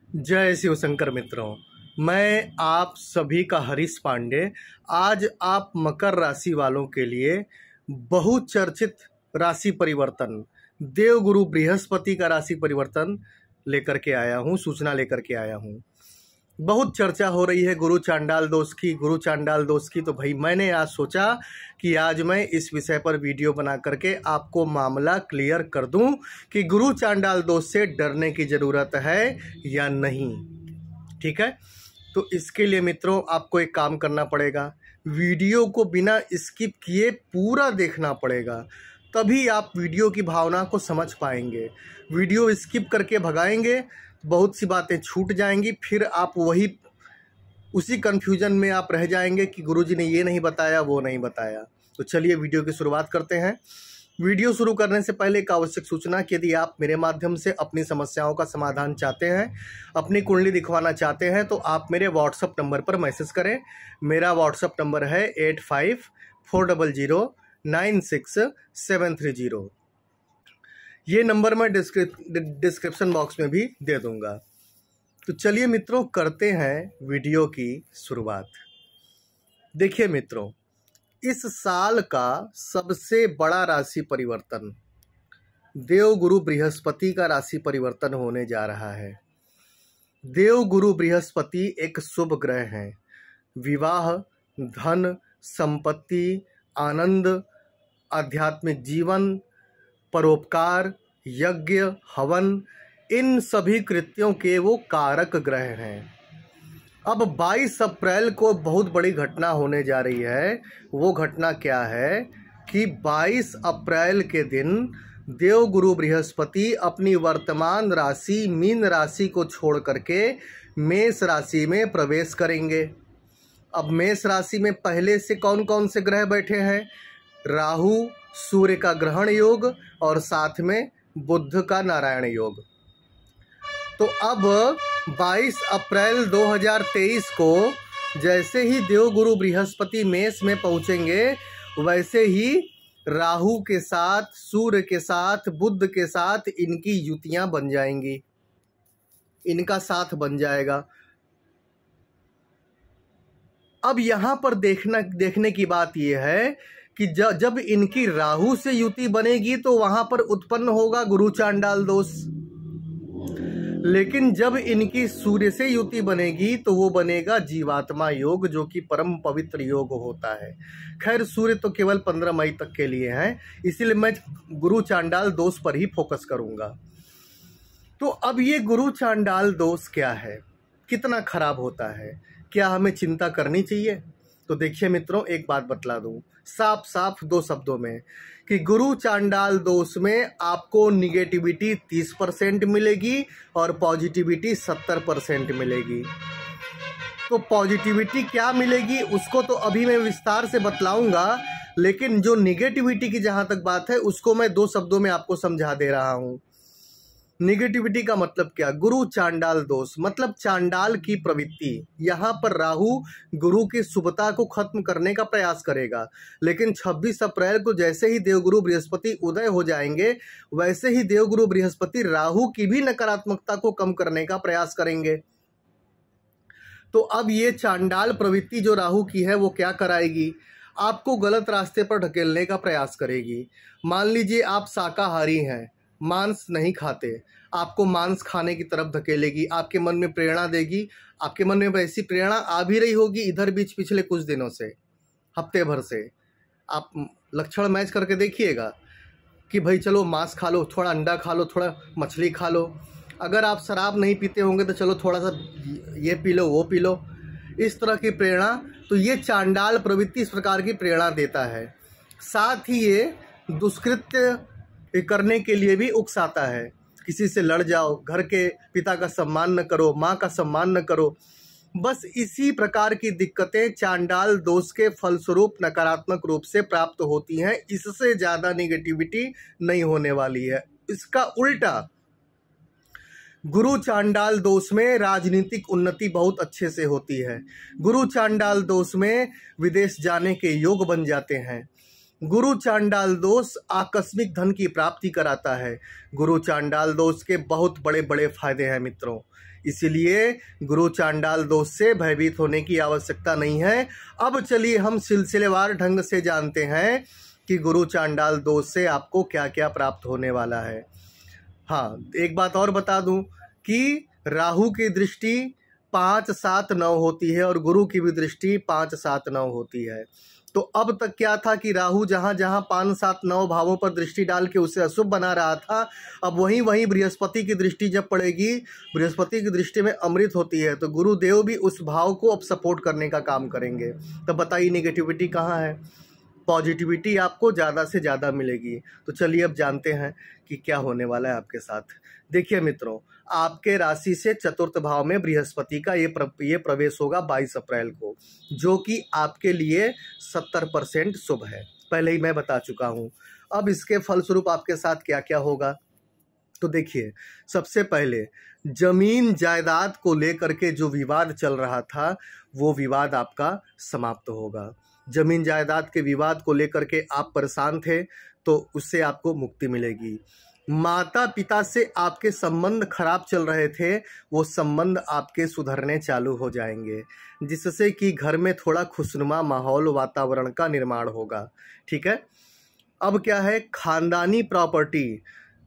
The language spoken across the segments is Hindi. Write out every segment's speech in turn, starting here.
जय शिव शंकर मित्रों, मैं आप सभी का हरीश पांडे। आज आप मकर राशि वालों के लिए बहुचर्चित राशि परिवर्तन, देवगुरु बृहस्पति का राशि परिवर्तन लेकर के आया हूँ, सूचना लेकर के आया हूँ। बहुत चर्चा हो रही है गुरु चांडाल दोष की, तो भाई मैंने आज सोचा कि आज मैं इस विषय पर वीडियो बना करके आपको मामला क्लियर कर दूं कि गुरु चांडाल दोष से डरने की ज़रूरत है या नहीं। ठीक है, तो इसके लिए मित्रों आपको एक काम करना पड़ेगा, वीडियो को बिना स्किप किए पूरा देखना पड़ेगा, तभी आप वीडियो की भावना को समझ पाएंगे। वीडियो स्किप करके भगाएंगे, बहुत सी बातें छूट जाएंगी, फिर आप उसी कन्फ्यूजन में आप रह जाएंगे कि गुरुजी ने ये नहीं बताया, वो नहीं बताया। तो चलिए वीडियो की शुरुआत करते हैं। वीडियो शुरू करने से पहले एक आवश्यक सूचना कि यदि आप मेरे माध्यम से अपनी समस्याओं का समाधान चाहते हैं, अपनी कुंडली दिखवाना चाहते हैं, तो आप मेरे व्हाट्सएप नंबर पर मैसेज करें। मेरा व्हाट्सएप नंबर है 8540096730। ये नंबर मैं डिस्क्रिप्शन बॉक्स में भी दे दूंगा। तो चलिए मित्रों करते हैं वीडियो की शुरुआत। देखिए मित्रों, इस साल का सबसे बड़ा राशि परिवर्तन देवगुरु बृहस्पति का राशि परिवर्तन होने जा रहा है। देवगुरु बृहस्पति एक शुभ ग्रह हैं। विवाह, धन, संपत्ति, आनंद, आध्यात्मिक जीवन, परोपकार, यज्ञ, हवन, इन सभी कृत्यों के वो कारक ग्रह हैं। अब 22 अप्रैल को बहुत बड़ी घटना होने जा रही है। वो घटना क्या है कि 22 अप्रैल के दिन देवगुरु बृहस्पति अपनी वर्तमान राशि मीन राशि को छोड़ करके मेष राशि में प्रवेश करेंगे। अब मेष राशि में पहले से कौन कौन से ग्रह बैठे हैं? राहु, सूर्य का ग्रहण योग और साथ में बुध का नारायण योग। तो अब 22 अप्रैल 2023 को जैसे ही देवगुरु बृहस्पति मेष में पहुंचेंगे, वैसे ही राहु के साथ, सूर्य के साथ, बुध के साथ इनकी युतियां बन जाएंगी, इनका साथ बन जाएगा। अब यहाँ पर देखने की बात यह है कि जब इनकी राहु से युति बनेगी तो वहां पर उत्पन्न होगा गुरु चांडाल दोष, लेकिन जब इनकी सूर्य से युति बनेगी तो वो बनेगा जीवात्मा योग, जो कि परम पवित्र योग होता है। खैर, सूर्य तो केवल 15 मई तक के लिए है, इसीलिए मैं गुरु चांडाल दोष पर ही फोकस करूंगा। तो अब ये गुरु चांडाल दोष क्या है, कितना खराब होता है, क्या हमें चिंता करनी चाहिए? तो देखिए मित्रों, एक बात बतला दूं साफ साफ 2 शब्दों में कि गुरु चांडाल दोष में आपको निगेटिविटी 30% मिलेगी और पॉजिटिविटी 70% मिलेगी। तो पॉजिटिविटी क्या मिलेगी उसको तो अभी मैं विस्तार से बतलाऊंगा, लेकिन जो निगेटिविटी की जहां तक बात है उसको मैं 2 शब्दों में आपको समझा दे रहा हूं। निगेटिविटी का मतलब क्या? गुरु चांडाल दोष मतलब चांडाल की प्रवृत्ति। यहाँ पर राहु गुरु की शुभता को खत्म करने का प्रयास करेगा, लेकिन 26 अप्रैल को जैसे ही देवगुरु बृहस्पति उदय हो जाएंगे, वैसे ही देवगुरु बृहस्पति राहु की भी नकारात्मकता को कम करने का प्रयास करेंगे। तो अब ये चांडाल प्रवृत्ति जो राहु की है वो क्या कराएगी? आपको गलत रास्ते पर ढकेलने का प्रयास करेगी। मान लीजिए आप शाकाहारी हैं, मांस नहीं खाते, आपको मांस खाने की तरफ धकेलेगी, आपके मन में प्रेरणा देगी। आपके मन में वैसी प्रेरणा आ भी रही होगी इधर बीच पिछले कुछ दिनों से, हफ्ते भर से। आप लक्षण मैच करके देखिएगा कि भाई चलो मांस खा लो, थोड़ा अंडा खा लो, थोड़ा मछली खा लो। अगर आप शराब नहीं पीते होंगे तो चलो थोड़ा सा ये पी लो, वो पी लो, इस तरह की प्रेरणा। तो ये चांडाल प्रवृत्ति इस प्रकार की प्रेरणा देता है। साथ ही ये दुष्कृत्य करने के लिए भी उकसाता है। किसी से लड़ जाओ, घर के पिता का सम्मान न करो, माँ का सम्मान न करो। बस इसी प्रकार की दिक्कतें चांडाल दोष के फलस्वरूप नकारात्मक रूप से प्राप्त होती हैं। इससे ज़्यादा नेगेटिविटी नहीं होने वाली है। इसका उल्टा गुरु चांडाल दोष में राजनीतिक उन्नति बहुत अच्छे से होती है। गुरु चांडाल दोष में विदेश जाने के योग बन जाते हैं। गुरु चांडाल दोष आकस्मिक धन की प्राप्ति कराता है। गुरु चांडाल दोष के बहुत बड़े बड़े फायदे हैं मित्रों, इसलिए गुरु चांडाल दोष से भयभीत होने की आवश्यकता नहीं है। अब चलिए हम सिलसिलेवार ढंग से जानते हैं कि गुरु चांडाल दोष से आपको क्या क्या प्राप्त होने वाला है। हाँ, एक बात और बता दूं कि राहु की दृष्टि 5, 7, 9 होती है और गुरु की भी दृष्टि 5, 7, 9 होती है। तो अब तक क्या था कि राहु जहाँ जहाँ 5, 7, 9 भावों पर दृष्टि डाल के उसे अशुभ बना रहा था, अब वहीं वहीं बृहस्पति की दृष्टि जब पड़ेगी, बृहस्पति की दृष्टि में अमृत होती है, तो गुरुदेव भी उस भाव को अब सपोर्ट करने का काम करेंगे। तो बताइए नेगेटिविटी कहाँ है, पॉजिटिविटी आपको ज़्यादा से ज़्यादा मिलेगी। तो चलिए अब जानते हैं कि क्या होने वाला है आपके साथ। देखिए मित्रों, आपके राशि से चतुर्थ भाव में बृहस्पति का ये प्रवेश होगा 22 अप्रैल को, जो कि आपके लिए 70% शुभ है, पहले ही मैं बता चुका हूँ। अब इसके फलस्वरूप आपके साथ क्या क्या होगा, तो देखिए, सबसे पहले जमीन जायदाद को लेकर के जो विवाद चल रहा था वो विवाद आपका समाप्त होगा। जमीन जायदाद के विवाद को लेकर के आप परेशान थे तो उससे आपको मुक्ति मिलेगी। माता पिता से आपके संबंध खराब चल रहे थे, वो संबंध आपके सुधरने चालू हो जाएंगे, जिससे कि घर में थोड़ा खुशनुमा माहौल वातावरण का निर्माण होगा। ठीक है। अब क्या है, खानदानी प्रॉपर्टी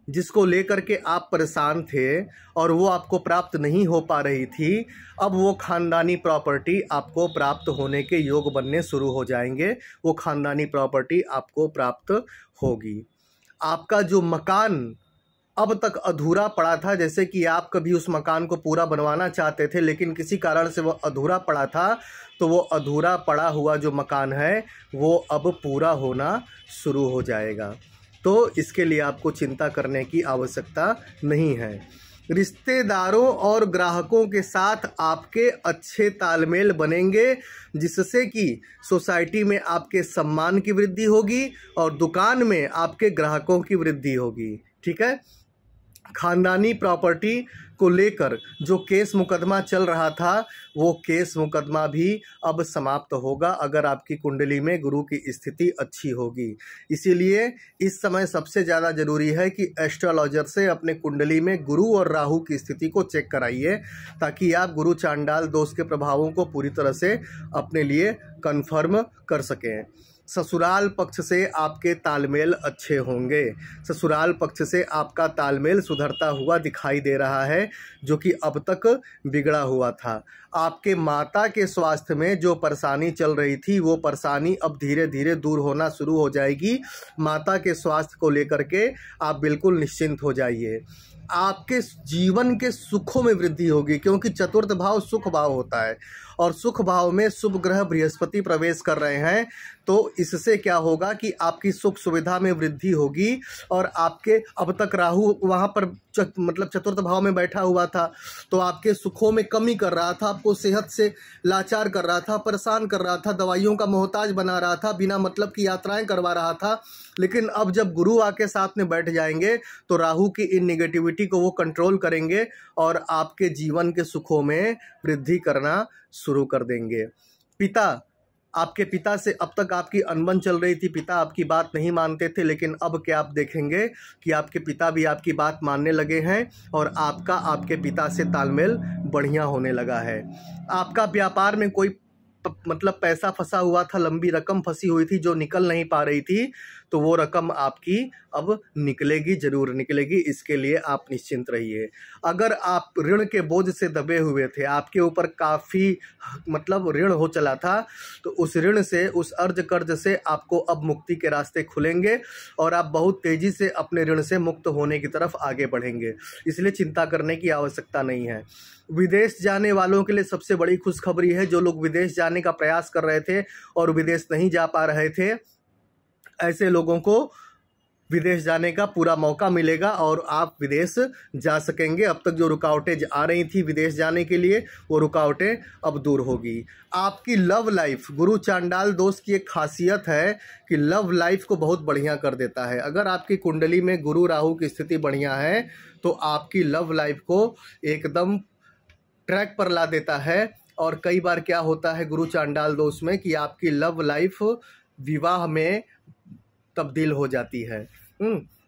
जिसको लेकर के आप परेशान थे और वो आपको प्राप्त नहीं हो पा रही थी, अब वो खानदानी प्रॉपर्टी आपको प्राप्त होने के योग बनने शुरू हो जाएंगे। वो खानदानी प्रॉपर्टी आपको प्राप्त होगी। आपका जो मकान अब तक अधूरा पड़ा था, जैसे कि आप कभी उस मकान को पूरा बनवाना चाहते थे लेकिन किसी कारण से वो अधूरा पड़ा था, तो वो अधूरा पड़ा हुआ जो मकान है वो अब पूरा होना शुरू हो जाएगा। तो इसके लिए आपको चिंता करने की आवश्यकता नहीं है। रिश्तेदारों और ग्राहकों के साथ आपके अच्छे तालमेल बनेंगे, जिससे कि सोसाइटी में आपके सम्मान की वृद्धि होगी और दुकान में आपके ग्राहकों की वृद्धि होगी। ठीक है। खानदानी प्रॉपर्टी को लेकर जो केस मुकदमा चल रहा था, वो केस मुकदमा भी अब समाप्त होगा अगर आपकी कुंडली में गुरु की स्थिति अच्छी होगी। इसीलिए इस समय सबसे ज़्यादा ज़रूरी है कि एस्ट्रोलॉजर से अपने कुंडली में गुरु और राहु की स्थिति को चेक कराइए, ताकि आप गुरु चांडाल दोष के प्रभावों को पूरी तरह से अपने लिए कन्फर्म कर सकें। ससुराल पक्ष से आपके तालमेल अच्छे होंगे। ससुराल पक्ष से आपका तालमेल सुधरता हुआ दिखाई दे रहा है, जो कि अब तक बिगड़ा हुआ था। आपके माता के स्वास्थ्य में जो परेशानी चल रही थी, वो परेशानी अब धीरे धीरे दूर होना शुरू हो जाएगी। माता के स्वास्थ्य को लेकर के आप बिल्कुल निश्चिंत हो जाइए। आपके जीवन के सुखों में वृद्धि होगी, क्योंकि चतुर्थ भाव सुख भाव होता है और सुख भाव में शुभ ग्रह बृहस्पति प्रवेश कर रहे हैं। तो इससे क्या होगा कि आपकी सुख सुविधा में वृद्धि होगी और आपके अब तक राहु वहाँ पर मतलब चतुर्थ भाव में बैठा हुआ था, तो आपके सुखों में कमी कर रहा था, आपको सेहत से लाचार कर रहा था, परेशान कर रहा था, दवाइयों का मोहताज बना रहा था, बिना मतलब की यात्राएं करवा रहा था। लेकिन अब जब गुरु आके साथ में बैठ जाएंगे तो राहु की इन निगेटिविटी को वो कंट्रोल करेंगे और आपके जीवन के सुखों में वृद्धि करना शुरू कर देंगे। आपके पिता से अब तक आपकी अनबन चल रही थी, पिता आपकी बात नहीं मानते थे, लेकिन अब क्या आप देखेंगे कि आपके पिता भी आपकी बात मानने लगे हैं और आपका आपके पिता से तालमेल बढ़िया होने लगा है। आपका व्यापार में कोई मतलब पैसा फंसा हुआ था, लंबी रकम फंसी हुई थी जो निकल नहीं पा रही थी, तो वो रकम आपकी अब निकलेगी, जरूर निकलेगी। इसके लिए आप निश्चिंत रहिए। अगर आप ऋण के बोझ से दबे हुए थे, आपके ऊपर काफ़ी मतलब ऋण हो चला था, तो उस ऋण से, उस कर्ज से आपको अब मुक्ति के रास्ते खुलेंगे और आप बहुत तेज़ी से अपने ऋण से मुक्त होने की तरफ आगे बढ़ेंगे। इसलिए चिंता करने की आवश्यकता नहीं है। विदेश जाने वालों के लिए सबसे बड़ी खुशखबरी है। जो लोग विदेश जाने का प्रयास कर रहे थे और विदेश नहीं जा पा रहे थे, ऐसे लोगों को विदेश जाने का पूरा मौका मिलेगा और आप विदेश जा सकेंगे। अब तक जो रुकावटें आ रही थी विदेश जाने के लिए, वो रुकावटें अब दूर होगी। आपकी लव लाइफ, गुरु चांडाल दोष की एक खासियत है कि लव लाइफ को बहुत बढ़िया कर देता है। अगर आपकी कुंडली में गुरु राहु की स्थिति बढ़िया है तो आपकी लव लाइफ को एकदम ट्रैक पर ला देता है। और कई बार क्या होता है गुरु चांडाल दोष में कि आपकी लव लाइफ विवाह में तब्दील हो जाती है।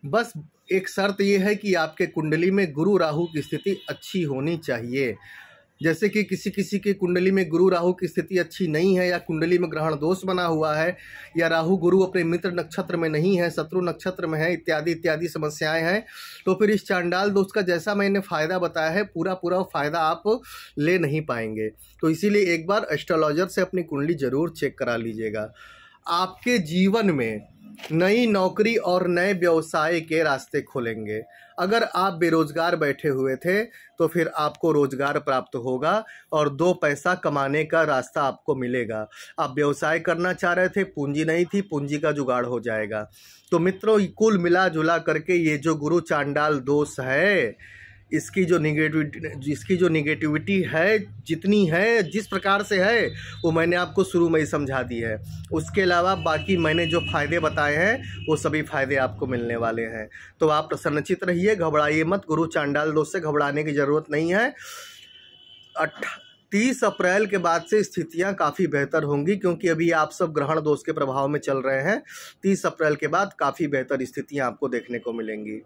बस एक शर्त ये है कि आपके कुंडली में गुरु राहु की स्थिति अच्छी होनी चाहिए। जैसे कि किसी किसी की कुंडली में गुरु राहु की स्थिति अच्छी नहीं है, या कुंडली में ग्रहण दोष बना हुआ है, या राहु गुरु अपने मित्र नक्षत्र में नहीं है, शत्रु नक्षत्र में है, इत्यादि इत्यादि समस्याएं हैं, तो फिर इस चांडाल दोष का जैसा मैंने फ़ायदा बताया है पूरा पूरा फ़ायदा आप ले नहीं पाएंगे। तो इसीलिए एक बार एस्ट्रोलॉजर से अपनी कुंडली ज़रूर चेक करा लीजिएगा। आपके जीवन में नई नौकरी और नए व्यवसाय के रास्ते खुलेंगे। अगर आप बेरोजगार बैठे हुए थे तो फिर आपको रोजगार प्राप्त होगा और 2 पैसा कमाने का रास्ता आपको मिलेगा। आप व्यवसाय करना चाह रहे थे, पूंजी नहीं थी, पूंजी का जुगाड़ हो जाएगा। तो मित्रों, कुल मिला जुला करके ये जो गुरु चांडाल दोष है, इसकी जो निगेटिविटी है, जितनी है, जिस प्रकार से है, वो मैंने आपको शुरू में ही समझा दी है। उसके अलावा बाकी मैंने जो फ़ायदे बताए हैं वो सभी फ़ायदे आपको मिलने वाले हैं। तो आप प्रसन्नचित रहिए, घबराइए मत। गुरु चांडाल दोष से घबराने की ज़रूरत नहीं है। 30 अप्रैल के बाद से स्थितियां काफ़ी बेहतर होंगी, क्योंकि अभी आप सब ग्रहण दोष के प्रभाव में चल रहे हैं। 30 अप्रैल के बाद काफ़ी बेहतर स्थितियां आपको देखने को मिलेंगी।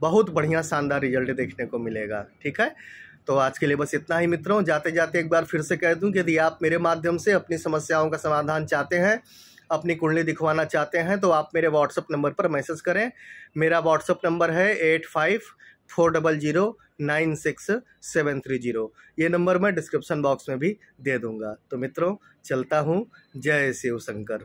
बहुत बढ़िया शानदार रिजल्ट देखने को मिलेगा। ठीक है, तो आज के लिए बस इतना ही मित्रों। जाते जाते एक बार फिर से कह दूं कि यदि आप मेरे माध्यम से अपनी समस्याओं का समाधान चाहते हैं, अपनी कुंडली दिखवाना चाहते हैं, तो आप मेरे व्हाट्सएप नंबर पर मैसेज करें। मेरा व्हाट्सएप नंबर है 8540096730। ये नंबर मैं डिस्क्रिप्शन बॉक्स में भी दे दूंगा। तो मित्रों, चलता हूँ। जय शिव शंकर।